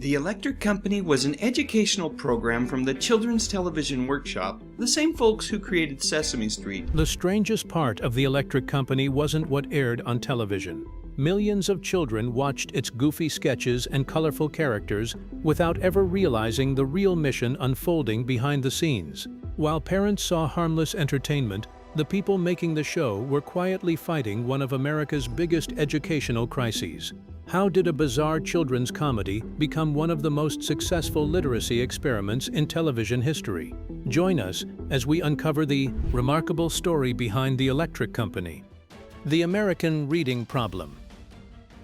The Electric Company was an educational program from the Children's Television Workshop, the same folks who created Sesame Street. The strangest part of the Electric Company wasn't what aired on television. Millions of children watched its goofy sketches and colorful characters without ever realizing the real mission unfolding behind the scenes. While parents saw harmless entertainment, the people making the show were quietly fighting one of America's biggest educational crises. How did a bizarre children's comedy become one of the most successful literacy experiments in television history? Join us as we uncover the remarkable story behind the Electric Company. The American Reading Problem.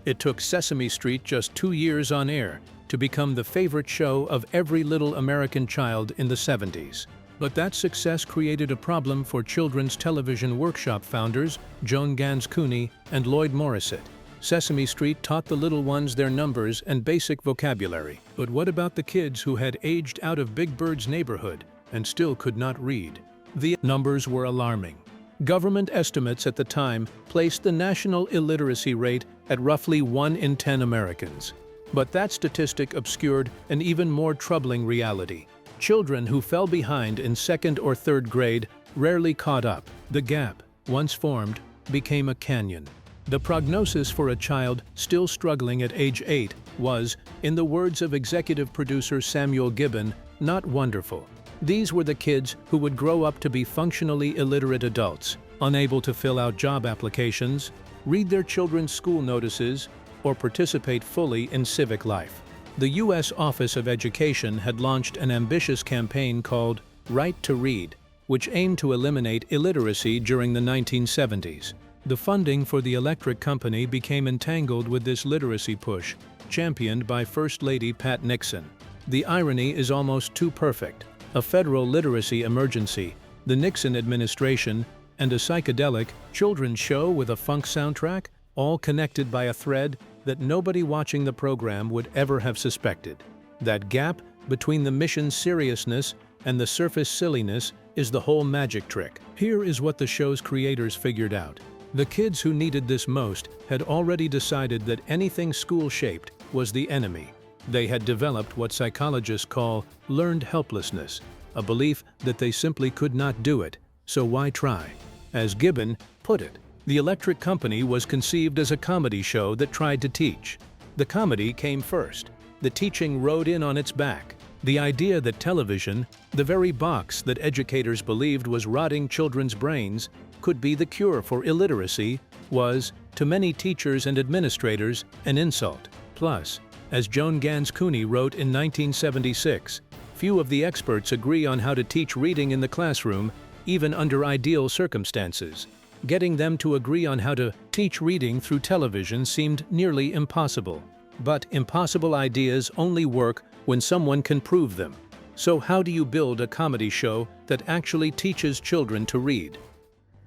It took Sesame Street just 2 years on air to become the favorite show of every little American child in the 70s. But that success created a problem for Children's Television Workshop founders Joan Gans Cooney and Lloyd Morrisett. Sesame Street taught the little ones their numbers and basic vocabulary. But what about the kids who had aged out of Big Bird's neighborhood and still could not read? The numbers were alarming. Government estimates at the time placed the national illiteracy rate at roughly 1 in 10 Americans. But that statistic obscured an even more troubling reality. Children who fell behind in 2nd or 3rd grade rarely caught up. The gap, once formed, became a canyon. The prognosis for a child still struggling at age 8 was, in the words of executive producer Samuel Gibbon, not wonderful. These were the kids who would grow up to be functionally illiterate adults, unable to fill out job applications, read their children's school notices, or participate fully in civic life. The U.S. Office of Education had launched an ambitious campaign called Right to Read, which aimed to eliminate illiteracy during the 1970s. The funding for the Electric Company became entangled with this literacy push, championed by First Lady Pat Nixon. The irony is almost too perfect. A federal literacy emergency, the Nixon administration, and a psychedelic children's show with a funk soundtrack, all connected by a thread that nobody watching the program would ever have suspected. That gap between the mission's seriousness and the surface silliness is the whole magic trick. Here is what the show's creators figured out. The kids who needed this most had already decided that anything school-shaped was the enemy. They had developed what psychologists call learned helplessness, a belief that they simply could not do it, so why try? As Gibbon put it, the Electric Company was conceived as a comedy show that tried to teach. The comedy came first. The teaching rode in on its back. The idea that television, the very box that educators believed was rotting children's brains, could be the cure for illiteracy was, to many teachers and administrators, an insult. Plus, as Joan Gans Cooney wrote in 1976, few of the experts agree on how to teach reading in the classroom, even under ideal circumstances. Getting them to agree on how to teach reading through television seemed nearly impossible. But impossible ideas only work when someone can prove them. So how do you build a comedy show that actually teaches children to read?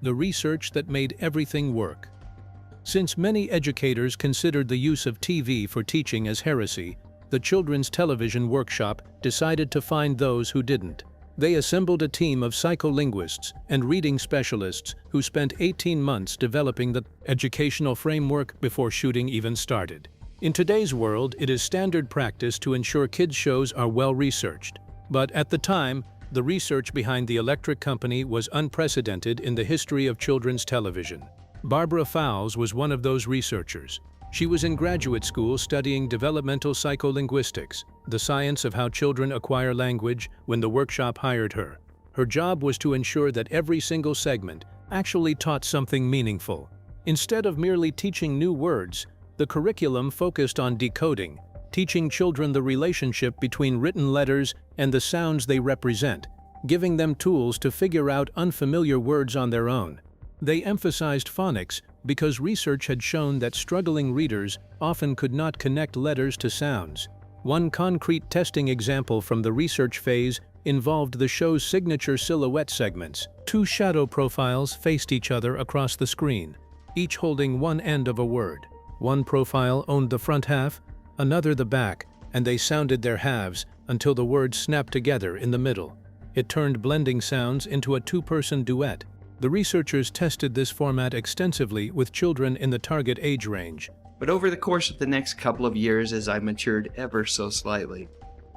The research that made everything work. Since many educators considered the use of TV for teaching as heresy, the Children's Television Workshop decided to find those who didn't. They assembled a team of psycholinguists and reading specialists who spent 18 months developing the educational framework before shooting even started. In today's world, it is standard practice to ensure kids' shows are well researched. But at the time, the research behind the Electric Company was unprecedented in the history of children's television. Barbara Fowles was one of those researchers. She was in graduate school studying developmental psycholinguistics, the science of how children acquire language, when the workshop hired her. Her job was to ensure that every single segment actually taught something meaningful. Instead of merely teaching new words, the curriculum focused on decoding, teaching children the relationship between written letters and the sounds they represent, giving them tools to figure out unfamiliar words on their own. They emphasized phonics because research had shown that struggling readers often could not connect letters to sounds. One concrete testing example from the research phase involved the show's signature silhouette segments. 2 shadow profiles faced each other across the screen, each holding one end of a word. One profile owned the front half, another the back, and they sounded their halves until the words snapped together in the middle. It turned blending sounds into a 2-person duet. The researchers tested this format extensively with children in the target age range, But over the course of the next couple of years, as I matured ever so slightly,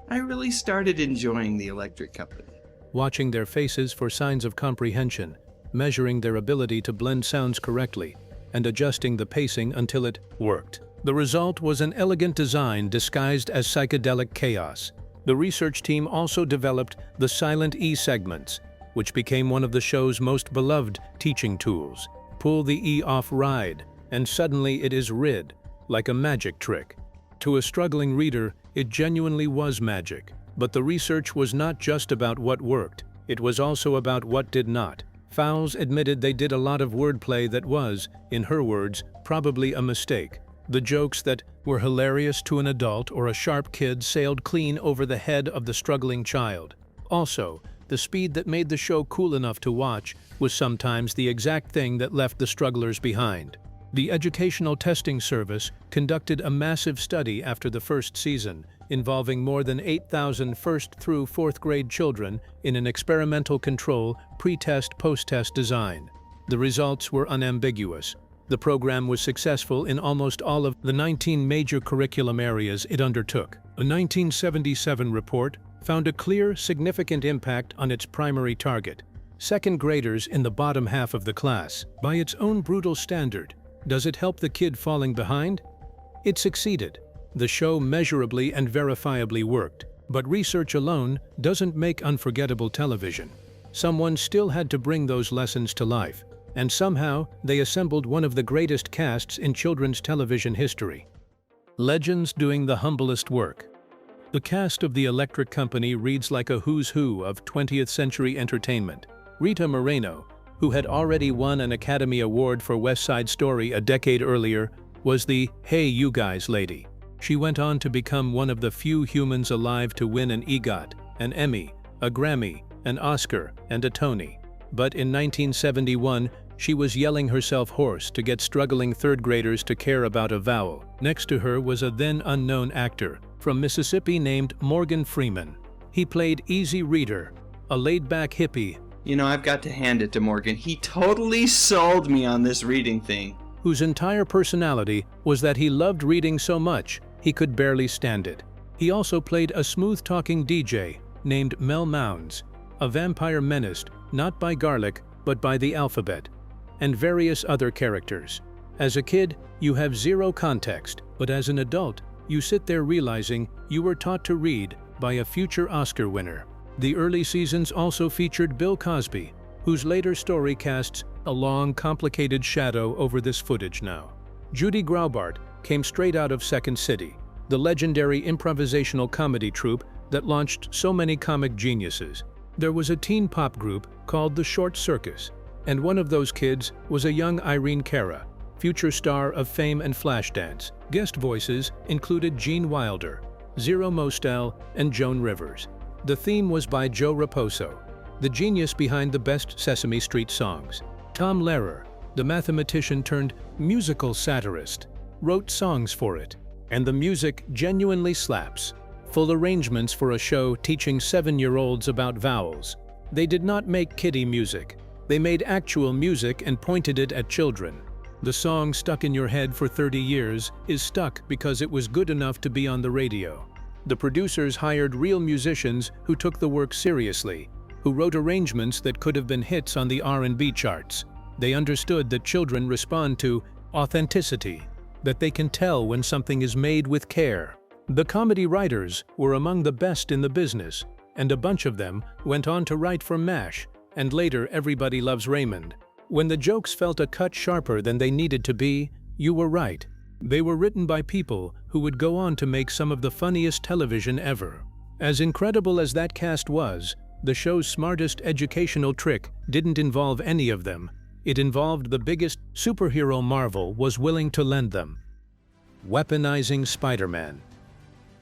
I really started enjoying the Electric Company. Watching their faces for signs of comprehension, measuring their ability to blend sounds correctly, and adjusting the pacing until it worked. The result was an elegant design disguised as psychedelic chaos. The research team also developed the Silent E segments, which became one of the show's most beloved teaching tools. Pull the E off ride, and suddenly it is rid, like a magic trick. To a struggling reader, it genuinely was magic. But the research was not just about what worked, it was also about what did not. Fowles admitted they did a lot of wordplay that was, in her words, probably a mistake. The jokes that were hilarious to an adult or a sharp kid sailed clean over the head of the struggling child. Also, the speed that made the show cool enough to watch was sometimes the exact thing that left the strugglers behind. The Educational Testing Service conducted a massive study after the first season, involving more than 8,000 first through fourth grade children in an experimental control, pre-test, post-test design. The results were unambiguous. The program was successful in almost all of the 19 major curriculum areas it undertook. A 1977 report found a clear, significant impact on its primary target, second graders in the bottom half of the class. By its own brutal standard, does it help the kid falling behind? It succeeded. The show measurably and verifiably worked, but research alone doesn't make unforgettable television. Someone still had to bring those lessons to life, and somehow they assembled one of the greatest casts in children's television history. Legends doing the humblest work. The cast of the Electric Company reads like a who's who of 20th century entertainment. Rita Moreno, who had already won an Academy Award for West Side Story a decade earlier, was the "Hey you guys" lady. She went on to become one of the few humans alive to win an EGOT, an Emmy, a Grammy, an Oscar, and a Tony. But in 1971, she was yelling herself hoarse to get struggling third graders to care about a vowel. Next to her was a then unknown actor from Mississippi named Morgan Freeman. He played Easy Reader, a laid-back hippie. You know, I've got to hand it to Morgan. He totally sold me on this reading thing. Whose entire personality was that he loved reading so much he could barely stand it. He also played a smooth-talking DJ named Mel Mounds, a vampire menaced not by garlic but by the alphabet, and various other characters. As a kid, you have zero context, but as an adult, you sit there realizing you were taught to read by a future Oscar winner. The early seasons also featured Bill Cosby, whose later story casts a long, complicated shadow over this footage now. Judy Graubart came straight out of Second City, the legendary improvisational comedy troupe that launched so many comic geniuses. There was a teen pop group called the Short Circus, and one of those kids was a young Irene Cara, future star of Fame and Flashdance. Guest voices included Gene Wilder, Zero Mostel, and Joan Rivers. The theme was by Joe Raposo, the genius behind the best Sesame Street songs. Tom Lehrer, the mathematician turned musical satirist, wrote songs for it, and the music genuinely slaps. Full arrangements for a show teaching 7-year-olds about vowels. They did not make kiddie music. They made actual music and pointed it at children. The song stuck in your head for 30 years is stuck because it was good enough to be on the radio. The producers hired real musicians who took the work seriously, who wrote arrangements that could have been hits on the R&B charts. They understood that children respond to authenticity, that they can tell when something is made with care. The comedy writers were among the best in the business, and a bunch of them went on to write for MASH, and later Everybody Loves Raymond. When the jokes felt a cut sharper than they needed to be, you were right. They were written by people who would go on to make some of the funniest television ever. As incredible as that cast was, the show's smartest educational trick didn't involve any of them. It involved the biggest superhero Marvel was willing to lend them: weaponizing Spider-Man.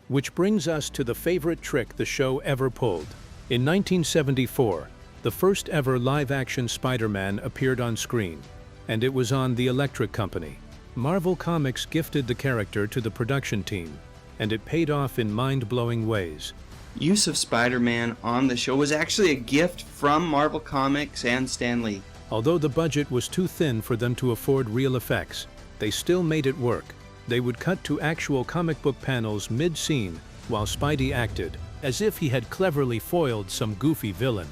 Which brings us to the favorite trick the show ever pulled. In 1974, the first ever live-action Spider-Man appeared on screen, and it was on the Electric Company. Marvel Comics gifted the character to the production team, and it paid off in mind-blowing ways. Use of Spider-Man on the show was actually a gift from Marvel Comics and Stan Lee. Although the budget was too thin for them to afford real effects, they still made it work. They would cut to actual comic book panels mid-scene while Spidey acted, as if he had cleverly foiled some goofy villain.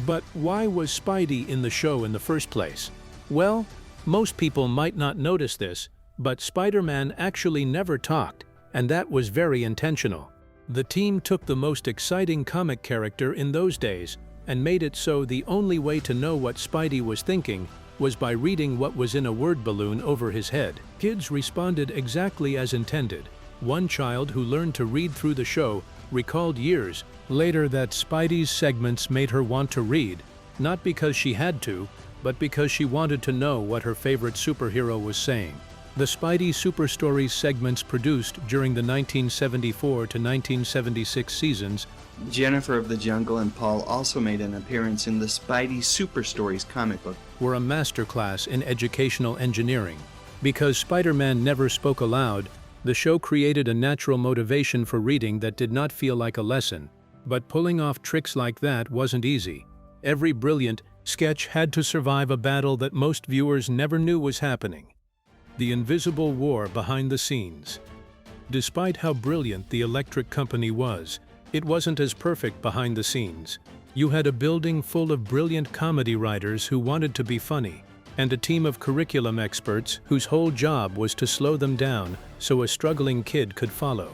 But why was Spidey in the show in the first place? Well, most people might not notice this, but Spider-Man actually never talked, and that was very intentional. The team took the most exciting comic character in those days and made it so the only way to know what Spidey was thinking was by reading what was in a word balloon over his head. Kids responded exactly as intended. One child who learned to read through the show recalled years later that Spidey's segments made her want to read, not because she had to, but because she wanted to know what her favorite superhero was saying. The Spidey Super Stories segments produced during the 1974 to 1976 seasons. Jennifer of the Jungle and Paul also made an appearance in the Spidey Super Stories comic book. Were a masterclass in educational engineering. Because Spider-Man never spoke aloud, the show created a natural motivation for reading that did not feel like a lesson. But pulling off tricks like that wasn't easy. Every brilliant sketch had to survive a battle that most viewers never knew was happening. The invisible war behind the scenes. Despite how brilliant the Electric Company was, it wasn't as perfect behind the scenes. You had a building full of brilliant comedy writers who wanted to be funny, and a team of curriculum experts whose whole job was to slow them down so a struggling kid could follow.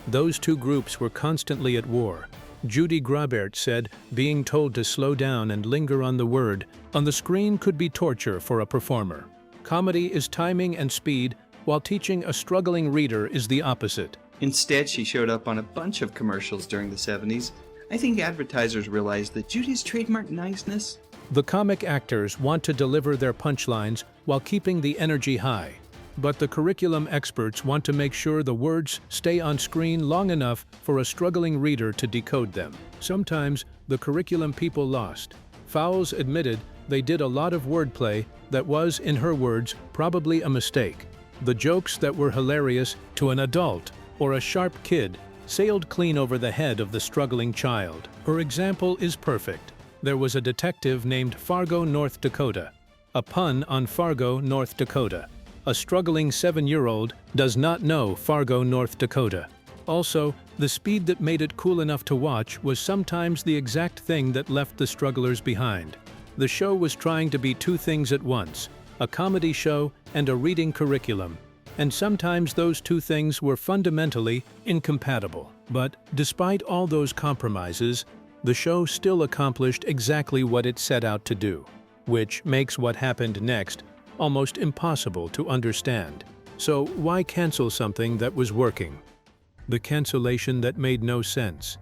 Those two groups were constantly at war. Judy Grabert said being told to slow down and linger on the word on the screen could be torture for a performer. Comedy is timing and speed, while teaching a struggling reader is the opposite. Instead, she showed up on a bunch of commercials during the 70s. I think advertisers realized that Judy's trademark niceness. The comic actors want to deliver their punchlines while keeping the energy high. But the curriculum experts want to make sure the words stay on screen long enough for a struggling reader to decode them. Sometimes, the curriculum people lost. Fowles admitted they did a lot of wordplay that was, in her words, probably a mistake. The jokes that were hilarious to an adult or a sharp kid sailed clean over the head of the struggling child. Her example is perfect. There was a detective named Fargo, North Dakota. A pun on Fargo, North Dakota. A struggling 7-year-old does not know Fargo, North Dakota. Also, the speed that made it cool enough to watch was sometimes the exact thing that left the strugglers behind. The show was trying to be two things at once, a comedy show and a reading curriculum, and sometimes those two things were fundamentally incompatible. But despite all those compromises, the show still accomplished exactly what it set out to do, which makes what happened next almost impossible to understand. So why cancel something that was working? The cancellation that made no sense.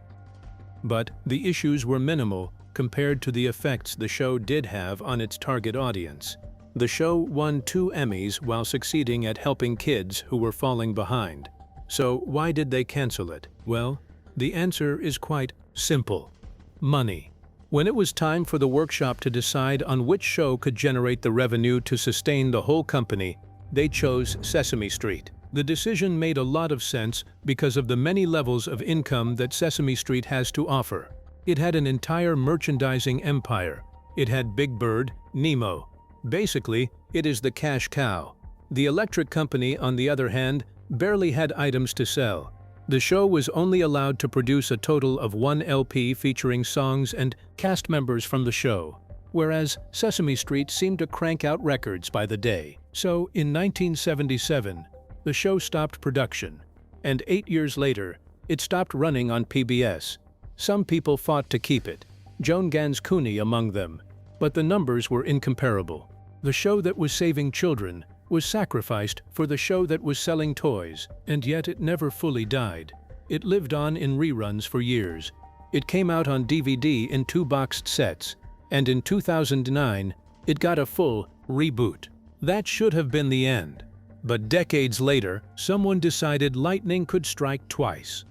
But the issues were minimal compared to the effects the show did have on its target audience. The show won 2 Emmys while succeeding at helping kids who were falling behind. So why did they cancel it? Well, the answer is quite simple. Money. When it was time for the workshop to decide on which show could generate the revenue to sustain the whole company, they chose Sesame Street. The decision made a lot of sense because of the many levels of income that Sesame Street has to offer. It had an entire merchandising empire. It had Big Bird, Nemo. Basically, it is the cash cow. The Electric Company, on the other hand, barely had items to sell. The show was only allowed to produce a total of 1 LP featuring songs and cast members from the show, whereas Sesame Street seemed to crank out records by the day. So, in 1977, the show stopped production, and 8 years later, it stopped running on PBS. Some people fought to keep it, Joan Gans Cooney among them, but the numbers were incomparable. The show that was saving children was sacrificed for the show that was selling toys, and yet it never fully died. It lived on in reruns for years. It came out on DVD in 2 boxed sets, and in 2009, it got a full reboot. That should have been the end. But decades later, someone decided lightning could strike twice.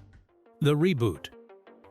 The reboot.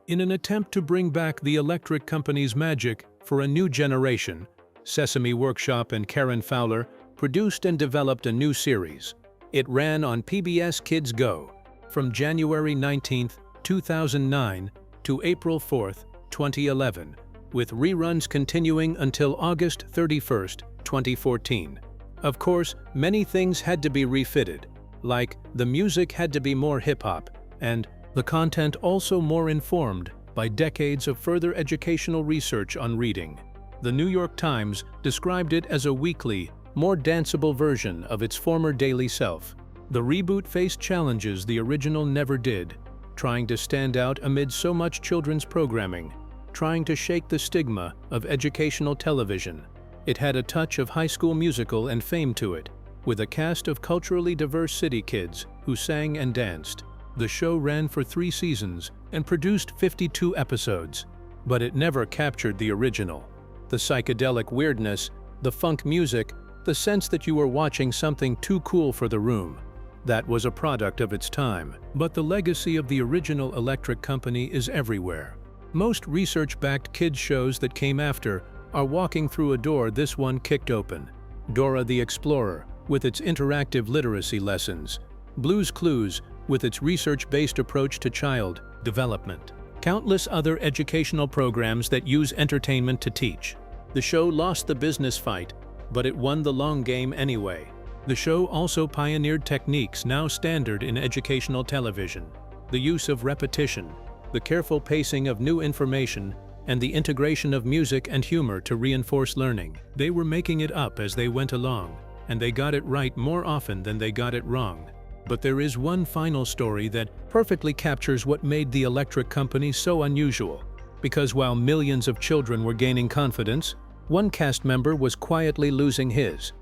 In an attempt to bring back the Electric Company's magic for a new generation, Sesame Workshop and Karen Fowler produced and developed a new series. It ran on PBS Kids Go from January 19, 2009 to April 4, 2011, with reruns continuing until August 31, 2014. Of course, many things had to be refitted. like the music had to be more hip-hop, and the content also more informed by decades of further educational research on reading. The New York Times described it as a weekly, more danceable version of its former daily self. The reboot faced challenges the original never did, trying to stand out amid so much children's programming, trying to shake the stigma of educational television. It had a touch of High School Musical and fame to it, with a cast of culturally diverse city kids who sang and danced. The show ran for 3 seasons and produced 52 episodes, but it never captured the original. The psychedelic weirdness, the funk music, the sense that you were watching something too cool for the room. That was a product of its time. But the legacy of the original Electric Company is everywhere. Most research-backed kids shows that came after are walking through a door this one kicked open. Dora the Explorer, with its interactive literacy lessons. Blue's Clues, with its research-based approach to child development. Countless other educational programs that use entertainment to teach. The show lost the business fight, but it won the long game anyway. The show also pioneered techniques now standard in educational television. The use of repetition, the careful pacing of new information, and the integration of music and humor to reinforce learning. They were making it up as they went along, and they got it right more often than they got it wrong. But there is one final story that perfectly captures what made the Electric Company so unusual. Because while millions of children were gaining confidence, one cast member was quietly losing his.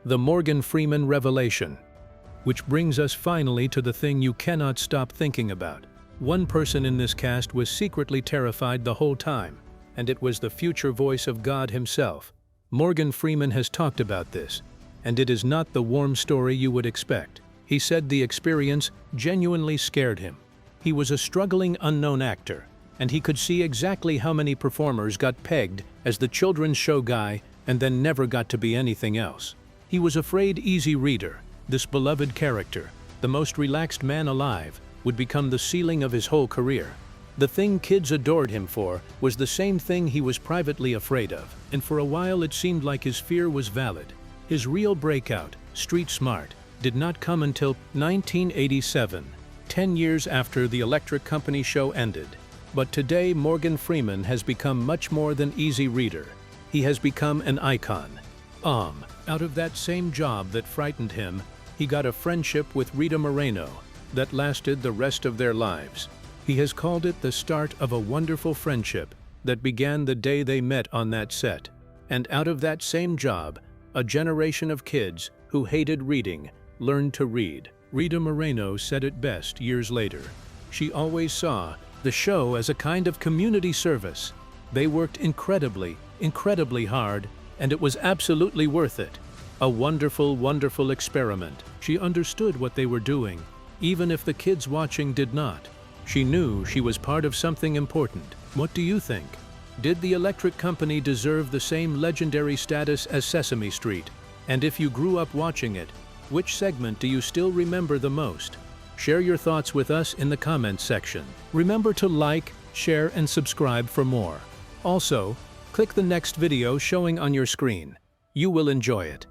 The Morgan Freeman revelation. Which brings us finally to the thing you cannot stop thinking about. One person in this cast was secretly terrified the whole time, and it was the future voice of God himself. Morgan Freeman has talked about this, and it is not the warm story you would expect. He said the experience genuinely scared him. He was a struggling unknown actor, and he could see exactly how many performers got pegged as the children's show guy and then never got to be anything else. He was afraid Easy Reader, this beloved character, the most relaxed man alive, would become the ceiling of his whole career. The thing kids adored him for was the same thing he was privately afraid of, and for a while it seemed like his fear was valid. His real breakout, Street Smart, did not come until 1987, 10 years after the Electric Company show ended. But today Morgan Freeman has become much more than Easy Reader. He has become an icon. Out of that same job that frightened him, he got a friendship with Rita Moreno that lasted the rest of their lives. He has called it the start of a wonderful friendship that began the day they met on that set. And out of that same job, a generation of kids who hated reading learned to read. Rita Moreno said it best years later. She always saw the show as a kind of community service. They worked incredibly hard, and it was absolutely worth it. A wonderful, wonderful experiment. She understood what they were doing, even if the kids watching did not. She knew she was part of something important. What do you think? Did the Electric Company deserve the same legendary status as Sesame Street? And if you grew up watching it, which segment do you still remember the most? Share your thoughts with us in the comments section. Remember to like, share, and subscribe for more. Also, click the next video showing on your screen. You will enjoy it.